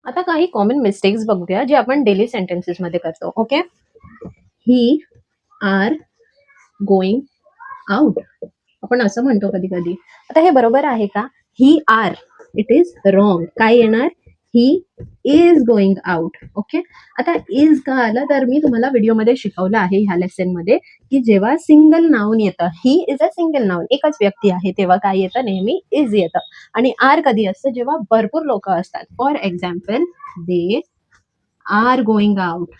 आता काही common mistakes बघूया जे आपण डेली सेंटेन्सेस मध्ये करतो. ओके. ही आर गोइंग आउट आपण असं म्हणतो कधी कधी. आता हे बरोबर आहे का? ही आर, इट इज रॉंग. काय येणार? He is going out. Okay. आता इज का आलं तर मी तुम्हाला व्हिडिओमध्ये शिकवलं आहे ह्या लेसन मध्ये की जेव्हा सिंगल नाउन येतं, he is a single noun, एकच व्यक्ती आहे, तेव्हा काय येतं? नेहमी इज येतं. आणि आर कधी असतं? जेव्हा भरपूर लोक असतात. For example, they are going out,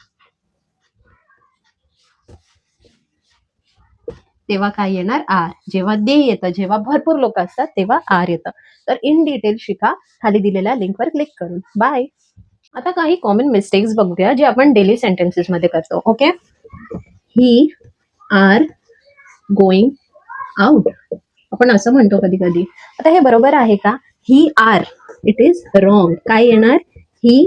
तेव्हा काय येणार? आर. जेव्हा दे येतं, जेव्हा भरपूर लोक असतात, तेव्हा आर येतं. तर इन डिटेल शिका खाली दिलेल्या लिंकवर क्लिक करून. बाय. आता काही कॉमन मिस्टेक्स बघूया जे आपण डेली सेंटेन्सेस मध्ये करतो. ओके. ही आर गोइंग आउट आपण असं म्हणतो कधी कधी. आता हे बरोबर आहे का? ही आर, इट इज रॉंग. काय येणार? He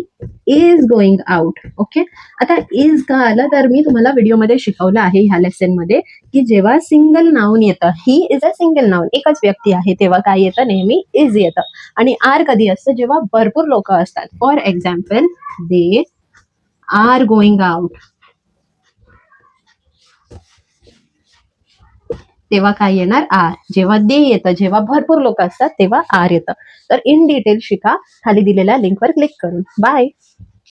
is going out. Okay. आता इज का आलं तर मी तुम्हाला व्हिडिओमध्ये शिकवलं आहे ह्या लेसन मध्ये की जेव्हा सिंगल नाउन येतं, he is a single noun, एकच व्यक्ती आहे, तेव्हा काय येतं? नेहमी इज येतं. आणि आर कधी असतं? जेव्हा भरपूर लोक असतात. For example, they are going out, तेव्हा काय येणार? आर. जेव्हा दे येतं, जेव्हा भरपूर लोक असतात, तेव्हा आर येतं. तर इन डिटेल शिका खाली दिलेल्या लिंकवर क्लिक करून. बाय.